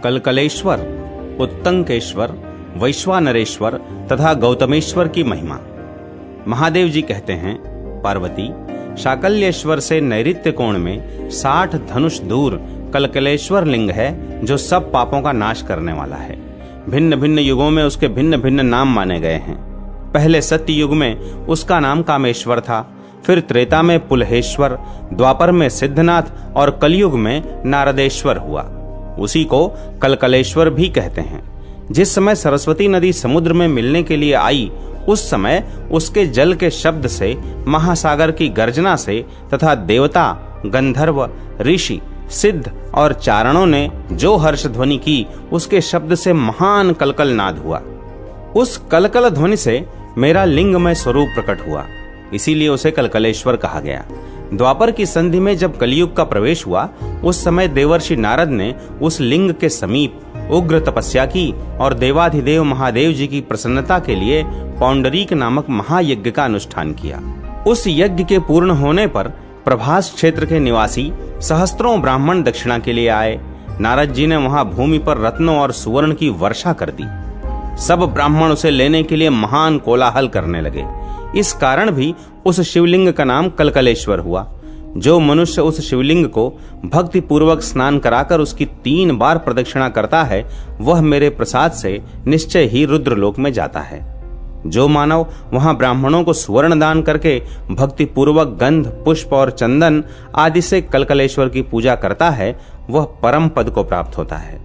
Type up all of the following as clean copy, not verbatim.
कलकलेश्वर, उत्तंकेश्वर, वैश्वानरेश्वर तथा गौतमेश्वर की महिमा। महादेव जी कहते हैं, पार्वती, शाकल्येश्वर से नैऋत्य कोण में 60 धनुष दूर कलकलेश्वर लिंग है, जो सब पापों का नाश करने वाला है। भिन्न भिन्न युगों में उसके भिन्न भिन्न नाम माने गए हैं। पहले सत्य युग में उसका नाम कामेश्वर था, फिर त्रेता में पुलहेश्वर, द्वापर में सिद्धनाथ और कलयुग में नारदेश्वर हुआ। उसी को कलकलेश्वर भी कहते हैं। जिस समय सरस्वती नदी समुद्र में मिलने के लिए आई, उस समय उसके जल के शब्द से, महासागर की गर्जना से तथा देवता, गंधर्व, ऋषि, सिद्ध और चारणों ने जो हर्ष ध्वनि की, उसके शब्द से महान कलकल नाद हुआ। उस कलकल ध्वनि से मेरा लिंगमय स्वरूप प्रकट हुआ, इसीलिए उसे कलकलेश्वर कहा गया। द्वापर की संधि में जब कलयुग का प्रवेश हुआ, उस समय देवर्षि नारद ने उस लिंग के समीप उग्र तपस्या की और देवाधिदेव महादेव जी की प्रसन्नता के लिए पौंडरीक नामक महायज्ञ का अनुष्ठान किया। उस यज्ञ के पूर्ण होने पर प्रभास क्षेत्र के निवासी सहस्त्रों ब्राह्मण दक्षिणा के लिए आए। नारद जी ने वहां भूमि पर रत्नों और सुवर्ण की वर्षा कर दी। सब ब्राह्मण उसे लेने के लिए महान कोलाहल करने लगे। इस कारण भी उस शिवलिंग का नाम कलकलेश्वर हुआ। जो मनुष्य उस शिवलिंग को भक्ति पूर्वक स्नान कराकर उसकी 3 बार प्रदक्षिणा करता है, वह मेरे प्रसाद से निश्चय ही रुद्रलोक में जाता है। जो मानव वहां ब्राह्मणों को सुवर्ण दान करके भक्ति पूर्वक गंध, पुष्प और चंदन आदि से कलकलेश्वर की पूजा करता है, वह परम पद को प्राप्त होता है।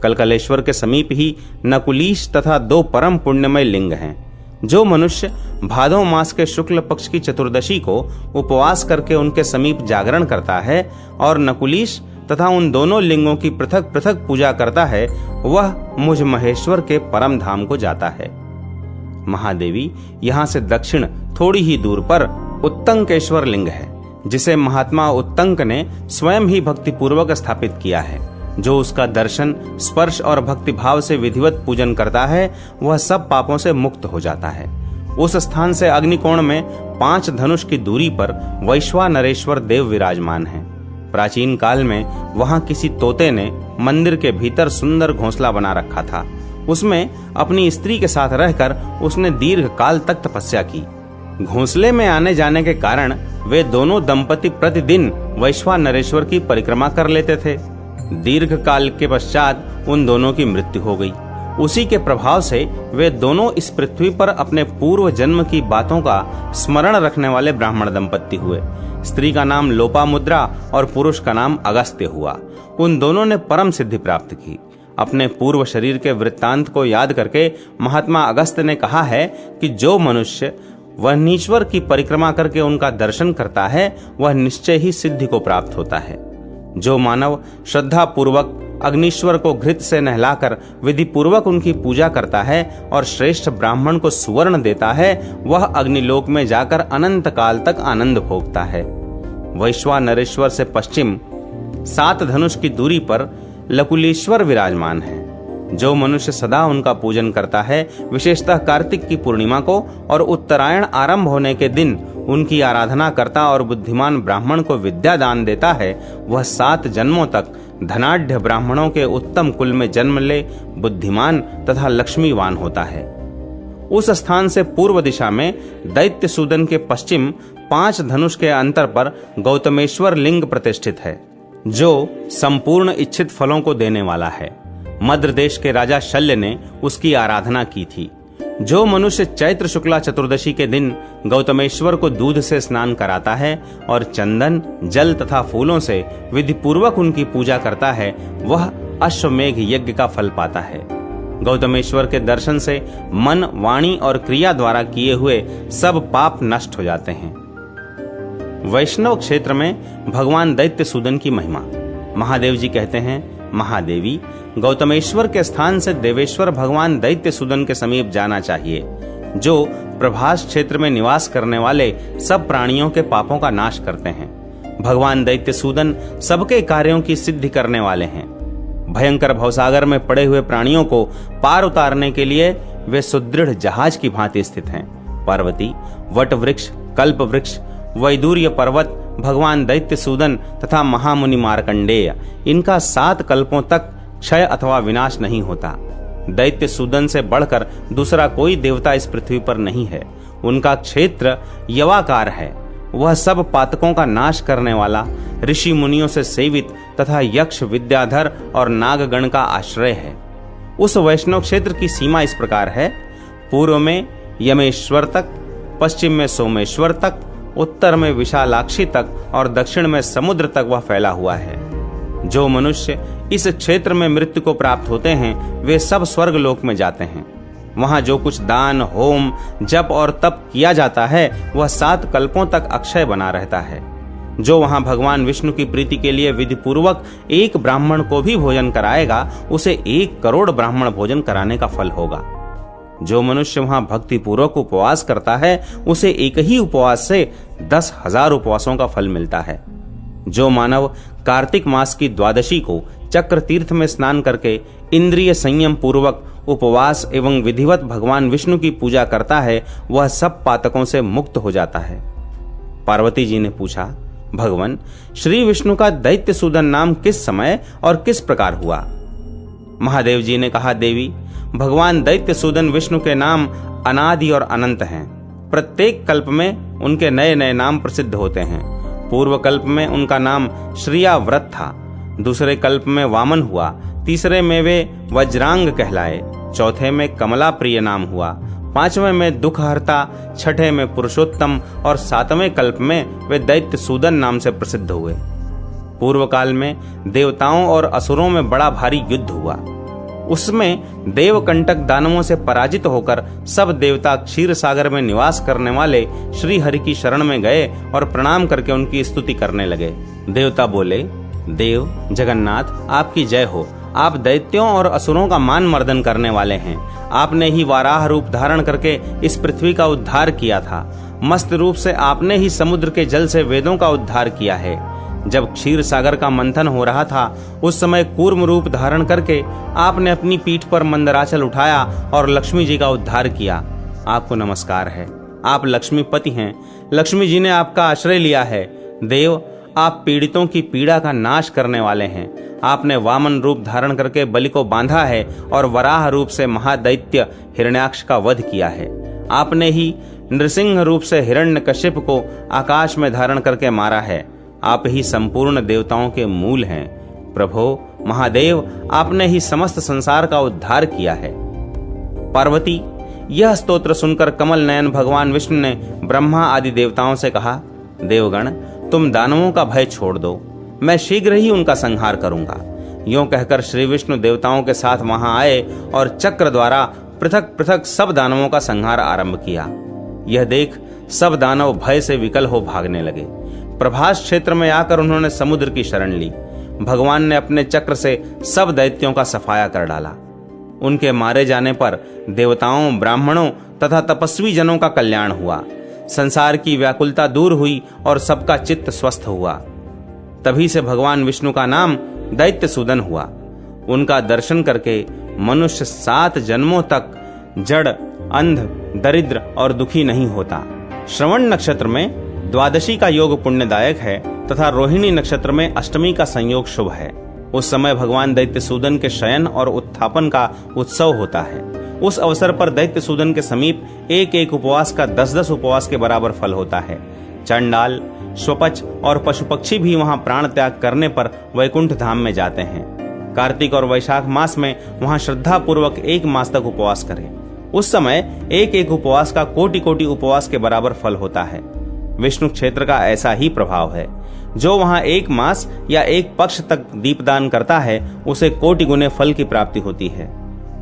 कलकलेश्वर के समीप ही नकुलीश तथा 2 परम पुण्यमय लिंग हैं। जो मनुष्य भादव मास के शुक्ल पक्ष की चतुर्दशी को उपवास करके उनके समीप जागरण करता है और नकुलीश तथा उन दोनों लिंगों की पृथक पृथक पूजा करता है, वह मुझ महेश्वर के परम धाम को जाता है। महादेवी, यहाँ से दक्षिण थोड़ी ही दूर पर उत्तंकेश्वर लिंग है, जिसे महात्मा उत्तंक ने स्वयं ही भक्ति पूर्वक स्थापित किया है। जो उसका दर्शन, स्पर्श और भक्ति भाव से विधिवत पूजन करता है, वह सब पापों से मुक्त हो जाता है। उस स्थान से अग्निकोण में 5 धनुष की दूरी पर वैश्वानरेश्वर देव विराजमान हैं। प्राचीन काल में वहां किसी तोते ने मंदिर के भीतर सुंदर घोंसला बना रखा था। उसमें अपनी स्त्री के साथ रहकर उसने दीर्घ काल तक तपस्या की। घोंसले में आने जाने के कारण वे दोनों दंपति प्रतिदिन वैश्वानरेश्वर की परिक्रमा कर लेते थे। दीर्घ काल के पश्चात उन दोनों की मृत्यु हो गई। उसी के प्रभाव से वे दोनों इस पृथ्वी पर अपने पूर्व जन्म की बातों का स्मरण रखने वाले ब्राह्मण दंपति हुए। स्त्री का नाम लोपामुद्रा और पुरुष का नाम अगस्त्य हुआ। उन दोनों ने परम सिद्धि प्राप्त की। अपने पूर्व शरीर के वृत्तांत को याद करके महात्मा अगस्त्य ने कहा है कि जो मनुष्य वह्नीश्वर की परिक्रमा करके उनका दर्शन करता है, वह निश्चय ही सिद्धि को प्राप्त होता है। जो मानव श्रद्धा पूर्वक अग्निश्वर को घृत से नहलाकर विधि पूर्वक उनकी पूजा करता है और श्रेष्ठ ब्राह्मण को सुवर्ण देता है, वह अग्निलोक में जाकर अनंत काल तक आनंद भोगता है। वैश्वानरेश्वर से पश्चिम 7 धनुष की दूरी पर लकुलीश्वर विराजमान है। जो मनुष्य सदा उनका पूजन करता है, विशेषतः कार्तिक की पूर्णिमा को और उत्तरायण आरंभ होने के दिन उनकी आराधना करता और बुद्धिमान ब्राह्मण को विद्या दान देता है, वह 7 जन्मों तक धनाढ्य ब्राह्मणों के उत्तम कुल में जन्म ले बुद्धिमान तथा लक्ष्मीवान होता है। उस स्थान से पूर्व दिशा में दैत्य सूदन के पश्चिम 5 धनुष के अंतर पर गौतमेश्वर लिंग प्रतिष्ठित है, जो संपूर्ण इच्छित फलों को देने वाला है। मद्र देश के राजा शल्य ने उसकी आराधना की थी। जो मनुष्य चैत्र शुक्ला चतुर्दशी के दिन गौतमेश्वर को दूध से स्नान कराता है और चंदन, जल तथा फूलों से विधि पूर्वक उनकी पूजा करता है, वह अश्वमेघ यज्ञ का फल पाता है। गौतमेश्वर के दर्शन से मन, वाणी और क्रिया द्वारा किए हुए सब पाप नष्ट हो जाते हैं। वैष्णव क्षेत्र में भगवान दैत्य सूदन की महिमा। महादेव जी कहते हैं, महादेवी, गौतमेश्वर के स्थान से देवेश्वर भगवान दैत्य सूदन के समीप जाना चाहिए, जो प्रभास क्षेत्र में निवास करने वाले सब प्राणियों के पापों का नाश करते हैं। भगवान दैत्य सूदन सबके कार्यों की सिद्धि करने वाले हैं। भयंकर भवसागर में पड़े हुए प्राणियों को पार उतारने के लिए वे सुदृढ़ जहाज की भांति स्थित हैं। पार्वती, वट वृक्ष, कल्प वृक्ष, वैदूर्य पर्वत, भगवान दैत्य सूदन तथा महामुनि मार्कंडेय, इनका 7 कल्पों तक क्षय अथवा विनाश नहीं होता। दैत्य सूदन से बढ़कर दूसरा कोई देवता इस पृथ्वी पर नहीं है। उनका क्षेत्र यवाकार है। वह सब पातकों का नाश करने वाला, ऋषि मुनियों से सेवित तथा यक्ष, विद्याधर और नागगण का आश्रय है। उस वैष्णव क्षेत्र की सीमा इस प्रकार है: पूर्व में यमेश्वर तक, पश्चिम में सोमेश्वर तक, उत्तर में विशालाक्षी तक और दक्षिण में समुद्र तक वह फैला हुआ है। जो मनुष्य इस क्षेत्र में मृत्यु को प्राप्त होते हैं वे सब स्वर्ग लोक में जाते हैं। वहां जो कुछ दान, होम, जप और तप किया जाता है वह 7 कल्पों तक अक्षय बना रहता है। जो वहां भगवान विष्णु की प्रीति के लिए विधि पूर्वक एक ब्राह्मण को भी भोजन कराएगा उसे 1 करोड़ ब्राह्मण भोजन कराने का फल होगा। जो मनुष्य वहां भक्ति पूर्वक उपवास करता है उसे एक ही उपवास से 10,000 उपवासों का फल मिलता है। जो मानव कार्तिक मास की द्वादशी को चक्र तीर्थ में स्नान करके इंद्रिय संयम पूर्वक उपवास एवं विधिवत भगवान विष्णु की पूजा करता है वह सब पातकों से मुक्त हो जाता है। पार्वती जी ने पूछा, भगवान, श्री विष्णु का दैत्य सूदन नाम किस समय और किस प्रकार हुआ? महादेव जी ने कहा, देवी, भगवान दैत्य सूदन विष्णु के नाम अनादि और अनंत हैं। प्रत्येक कल्प में उनके नए नए नाम प्रसिद्ध होते हैं। पूर्व कल्प में उनका नाम श्रियाव्रत था, दूसरे कल्प में वामन हुआ, तीसरे में वे वज्रांग कहलाए, चौथे में कमला प्रिय नाम हुआ, 5वें में दुखहर्ता, 6ठे में पुरुषोत्तम और 7वें कल्प में वे दैत्य सूदन नाम से प्रसिद्ध हुए। पूर्व काल में देवताओं और असुरों में बड़ा भारी युद्ध हुआ। उसमें देवकंटक दानवों से पराजित होकर सब देवता क्षीर सागर में निवास करने वाले श्री हरि की शरण में गए और प्रणाम करके उनकी स्तुति करने लगे। देवता बोले, देव जगन्नाथ, आपकी जय हो। आप दैत्यों और असुरों का मान मर्दन करने वाले हैं। आपने ही वाराह रूप धारण करके इस पृथ्वी का उद्धार किया था। मस्त रूप से आपने ही समुद्र के जल से वेदों का उद्धार किया है। जब क्षीर सागर का मंथन हो रहा था उस समय कूर्म रूप धारण करके आपने अपनी पीठ पर मंदराचल उठाया और लक्ष्मी जी का उद्धार किया। आपको नमस्कार है। आप लक्ष्मीपति हैं। लक्ष्मी जी ने आपका आश्रय लिया है। देव, आप पीड़ितों की पीड़ा का नाश करने वाले हैं। आपने वामन रूप धारण करके बलि को बांधा है और वराह रूप से महादैत्य हिरण्याक्ष का वध किया है। आपने ही नृसिंह रूप से हिरण्यकश्यप को आकाश में धारण करके मारा है। आप ही संपूर्ण देवताओं के मूल हैं। प्रभो महादेव, आपने ही समस्त संसार का उद्धार किया है। पार्वती, यह स्तोत्र सुनकर कमल नयन भगवान विष्णु ने ब्रह्मा आदि देवताओं से कहा, देवगण, तुम दानवों का भय छोड़ दो, मैं शीघ्र ही उनका संहार करूंगा। यूं कहकर श्री विष्णु देवताओं के साथ वहां आए और चक्र द्वारा पृथक पृथक सब दानवों का संहार आरंभ किया। यह देख सब दानव भय से विकल हो भागने लगे। प्रभास क्षेत्र में आकर उन्होंने समुद्र की शरण ली। भगवान ने अपने चक्र से सब दैत्यों का सफाया कर डाला। उनके मारे जाने पर देवताओं, ब्राह्मणों तथा तपस्वी जनों का कल्याण हुआ। संसार की व्याकुलता दूर हुई और सबका चित्त स्वस्थ हुआ। तभी से भगवान विष्णु का नाम दैत्य सूदन हुआ। उनका दर्शन करके मनुष्य 7 जन्मों तक जड़, अंध, दरिद्र और दुखी नहीं होता। श्रवण नक्षत्र में द्वादशी का योग पुण्यदायक है तथा रोहिणी नक्षत्र में अष्टमी का संयोग शुभ है। उस समय भगवान दैत्य सूदन के शयन और उत्थापन का उत्सव होता है। उस अवसर पर दैत्य सूदन के समीप एक एक उपवास का 10-10 उपवास के बराबर फल होता है। चंडाल, स्वपच और पशु पक्षी भी वहां प्राण त्याग करने पर वैकुंठ धाम में जाते हैं। कार्तिक और वैशाख मास में वहां श्रद्धा पूर्वक 1 मास तक उपवास करें। उस समय एक एक उपवास का कोटि उपवास के बराबर फल होता है। विष्णु क्षेत्र का ऐसा ही प्रभाव है। जो वहां 1 मास या 1 पक्ष तक दीपदान करता है उसे कोटि गुने फल की प्राप्ति होती है।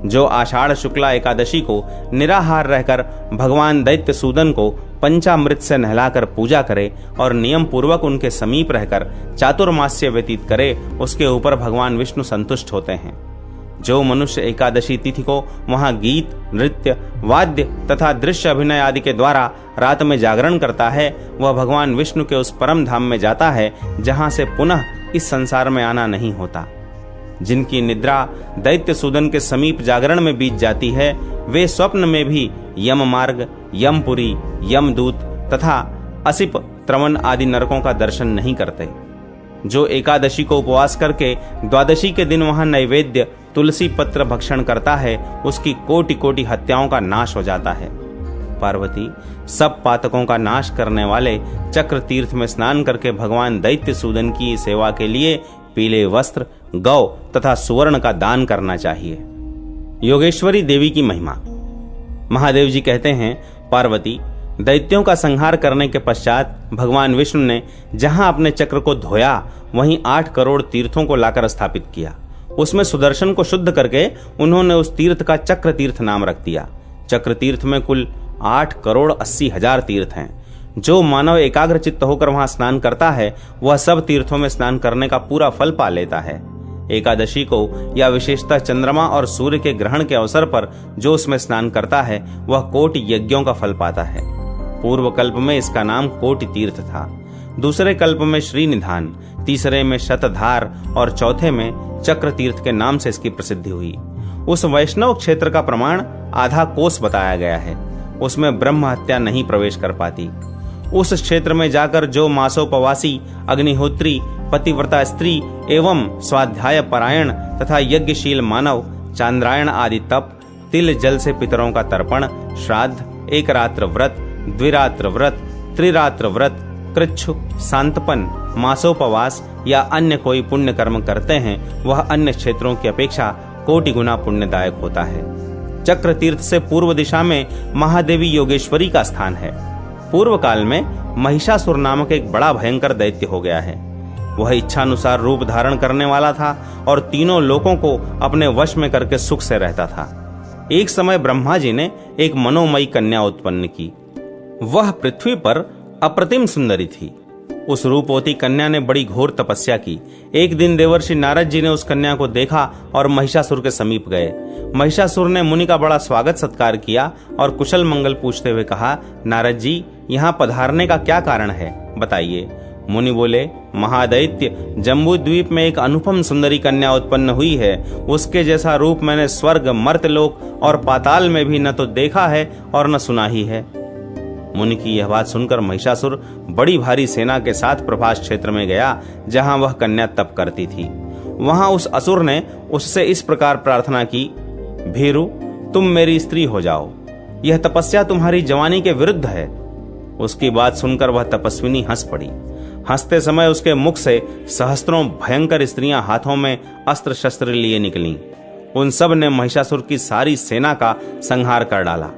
जो आषाढ़ शुक्ला एकादशी को निराहार रहकर भगवान दैत्य सूदन को पंचामृत से नहलाकर पूजा करे और नियम पूर्वक उनके समीप रहकर चातुर्मास्य व्यतीत करे, उसके ऊपर भगवान विष्णु संतुष्ट होते हैं। जो मनुष्य एकादशी तिथि को वहां गीत, नृत्य, वाद्य तथा दृश्य अभिनय आदि के द्वारा रात में जागरण करता है वह भगवान विष्णु के उस परम धाम में जाता है जहां से पुनः इस संसार में आना नहीं होता। जिनकी निद्रा दैत्य सूदन के समीप जागरण में बीत जाती है वे स्वप्न में भी यम मार्ग, यमपुरी, यमदूत तथा असिप, त्रवन आदि नरकों का दर्शन नहीं करते। जो एकादशी को उपवास करके द्वादशी के दिन वहां नैवेद्य तुलसी पत्र भक्षण करता है, उसकी कोटि कोटि हत्याओं का नाश हो जाता है। पार्वती, सब पातकों का नाश करने वाले चक्र तीर्थ में स्नान करके भगवान दैत्य सूदन की सेवा के लिए पीले वस्त्र, गौ तथा सुवर्ण का दान करना चाहिए। योगेश्वरी देवी की महिमा। महादेव जी कहते हैं, पार्वती, दैत्यों का संहार करने के पश्चात भगवान विष्णु ने जहां अपने चक्र को धोया, वहीं 8 करोड़ तीर्थों को लाकर स्थापित किया। उसमें सुदर्शन को शुद्ध करके उन्होंने उस तीर्थ का चक्र तीर्थ नाम रख दिया। चक्र तीर्थ में कुल 8,80,000 तीर्थ हैं। जो मानव एकाग्रचित्त होकर वहां स्नान करता है, वह सब तीर्थों में स्नान करने का पूरा फल पा लेता है। एकादशी को या विशेषतः चंद्रमा और सूर्य के ग्रहण के अवसर पर जो उसमें स्नान करता है, वह कोटि यज्ञों का फल पाता है। पूर्व कल्प में इसका नाम कोटि तीर्थ था, दूसरे कल्प में श्रीनिधान, तीसरे में शतधार और चौथे में चक्र तीर्थ के नाम से इसकी प्रसिद्धि हुई। उस वैष्णव क्षेत्र का प्रमाण आधा कोस बताया गया है। उसमें ब्रह्म हत्या नहीं प्रवेश कर पाती। उस क्षेत्र में जाकर जो मासोपवासी, अग्निहोत्री, पतिव्रता स्त्री एवं स्वाध्याय परायण तथा यज्ञशील मानव चांद्रायण आदि तप, तिल जल से पितरों का तर्पण, श्राद्ध, एक रात्र व्रत, द्विरात्र व्रत, त्रिरात्र व्रत, कृच्छु, सांतपन, मासोपवास या अन्य कोई पुण्य कर्म करते हैं, वह अन्य क्षेत्रों की अपेक्षा कोटि गुना पुण्यदायक होता है। चक्र तीर्थ से पूर्व दिशा में महादेवी योगेश्वरी का स्थान है। पूर्व काल में महिषासुर नामक एक बड़ा भयंकर दैत्य हो गया है। वह इच्छानुसार रूप धारण करने वाला था और तीनों लोकों को अपने वश में करके सुख से रहता था। एक समय ब्रह्मा जी ने एक मनोमयी कन्या उत्पन्न की। वह पृथ्वी पर अप्रतिम सुंदरी थी। उस रूपवती कन्या ने बड़ी घोर तपस्या की। एक दिन देवर्षि नारद जी ने उस कन्या को देखा और महिषासुर के समीप गए। महिषासुर ने मुनि का बड़ा स्वागत सत्कार किया और कुशल मंगल पूछते हुए कहा, नारद जी, यहाँ पधारने का क्या कारण है, बताइए। मुनि बोले, महादैत्य, जम्बू द्वीप में एक अनुपम सुंदरी कन्या उत्पन्न हुई है। उसके जैसा रूप मैंने स्वर्ग, मर्त्यलोक और पाताल में भी न तो देखा है और न सुना ही है। मुनि की यह बात सुनकर महिषासुर बड़ी भारी सेना के साथ प्रभास क्षेत्र में गया, जहां वह कन्या तप करती थी। वहां उस असुर ने उससे इस प्रकार प्रार्थना की, भीरु, तुम मेरी स्त्री हो जाओ। यह तपस्या तुम्हारी जवानी के विरुद्ध है। उसकी बात सुनकर वह तपस्विनी हंस पड़ी। हंसते समय उसके मुख से सहस्त्रों भयंकर स्त्रियां हाथों में अस्त्र शस्त्र लिए निकलीं। उन सब ने महिषासुर की सारी सेना का संहार कर डाला।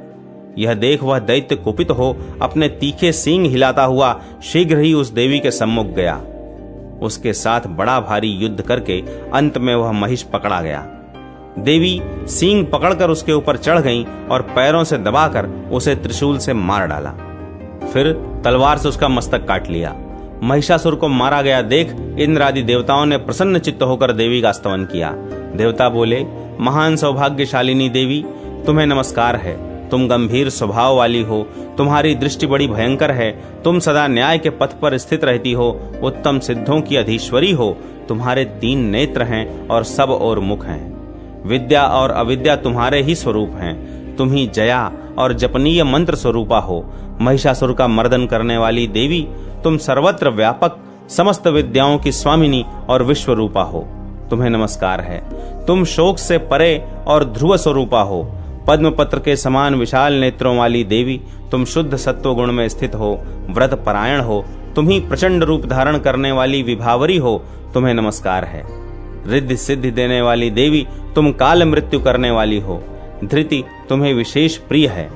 यह देख वह दैत्य कुपित हो अपने तीखे सींग हिलाता हुआ शीघ्र ही उस देवी के सम्मुख गया। उसके साथ बड़ा भारी युद्ध करके अंत में वह महिष पकड़ा गया। देवी सींग पकड़कर उसके ऊपर चढ़ गईं और पैरों से दबाकर उसे त्रिशूल से मार डाला। फिर तलवार से उसका मस्तक काट लिया। महिषासुर को मारा गया देख इंद्र आदि देवताओं ने प्रसन्न चित्त होकर देवी का स्तवन किया। देवता बोले, महान सौभाग्यशालिनी देवी, तुम्हें नमस्कार है। तुम गंभीर स्वभाव वाली हो, तुम्हारी दृष्टि बड़ी भयंकर है, तुम सदा न्याय के पथ पर स्थित रहती हो, उत्तम सिद्धों की अधीश्वरी हो, तुम्हारे 3 नेत्र हैं और सब और मुख हैं। विद्या और अविद्या तुम्हारे ही स्वरूप हैं। तुम ही जया और जपनीय मंत्र स्वरूपा हो। महिषासुर का मर्दन करने वाली देवी, तुम सर्वत्र व्यापक समस्त विद्याओं की स्वामिनी और विश्व रूपा हो। तुम्हें नमस्कार है। तुम शोक से परे और ध्रुव स्वरूपा हो। पद्मपत्र के समान विशाल नेत्रों वाली देवी, तुम शुद्ध सत्व गुण में स्थित हो, व्रत परायण हो। तुम ही प्रचंड रूप धारण करने वाली विभावरी हो। तुम्हें नमस्कार है। रिद्धि सिद्धि देने वाली देवी, तुम काल मृत्यु करने वाली हो। धृति तुम्हें विशेष प्रिय है।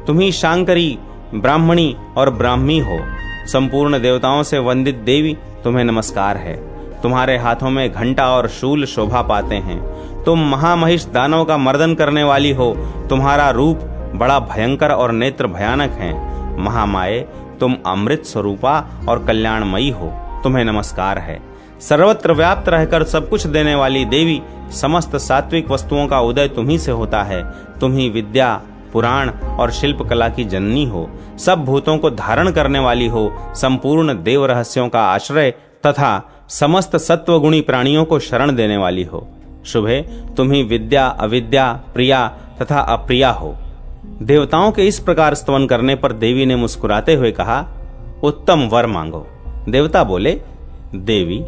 तुम ही शांकरी, ब्राह्मणी और ब्राह्मी हो। संपूर्ण देवताओं से वंदित देवी, तुम्हें नमस्कार है। तुम्हारे हाथों में घंटा और शूल शोभा पाते हैं। तुम महामहिष दानव का मर्दन करने वाली हो। तुम्हारा रूप बड़ा भयंकर और नेत्र भयानक है। महामाये, तुम अमृत स्वरूपा और कल्याणमयी हो। तुम्हें नमस्कार है। सर्वत्र व्याप्त रहकर सब कुछ देने वाली देवी, समस्त सात्विक वस्तुओं का उदय तुम्ही से होता है। तुम ही विद्या, पुराण और शिल्प कला की जननी हो। सब भूतों को धारण करने वाली हो। संपूर्ण देव रहस्यों का आश्रय तथा समस्त सत्वगुणी प्राणियों को शरण देने वाली हो। शुभे, तुम ही विद्या, अविद्या, प्रिया तथा अप्रिया हो। देवताओं के इस प्रकार स्तवन करने पर देवी ने मुस्कुराते हुए कहा, उत्तम वर मांगो। देवता बोले, देवी,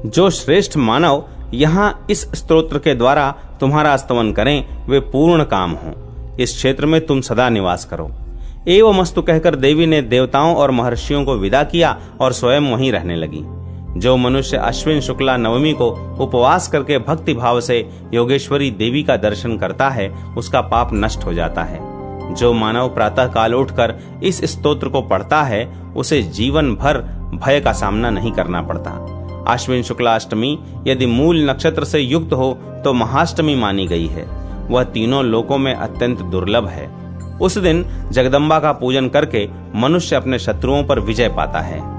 जो श्रेष्ठ मानव यहाँ इस स्तोत्र के द्वारा तुम्हारा स्तवन करें वे पूर्ण काम हों। इस क्षेत्र में तुम सदा निवास करो। एवमस्तु कहकर देवी ने देवताओं और महर्षियों को विदा किया और स्वयं वहीं रहने लगी। जो मनुष्य अश्विन शुक्ला नवमी को उपवास करके भक्ति भाव से योगेश्वरी देवी का दर्शन करता है उसका पाप नष्ट हो जाता है। जो मानव प्रातः काल उठकर इस स्तोत्र को पढ़ता है उसे जीवन भर भय का सामना नहीं करना पड़ता। अश्विन शुक्ला अष्टमी यदि मूल नक्षत्र से युक्त हो तो महाअष्टमी मानी गई है। वह तीनों लोकों में अत्यंत दुर्लभ है। उस दिन जगदम्बा का पूजन करके मनुष्य अपने शत्रुओं पर विजय पाता है।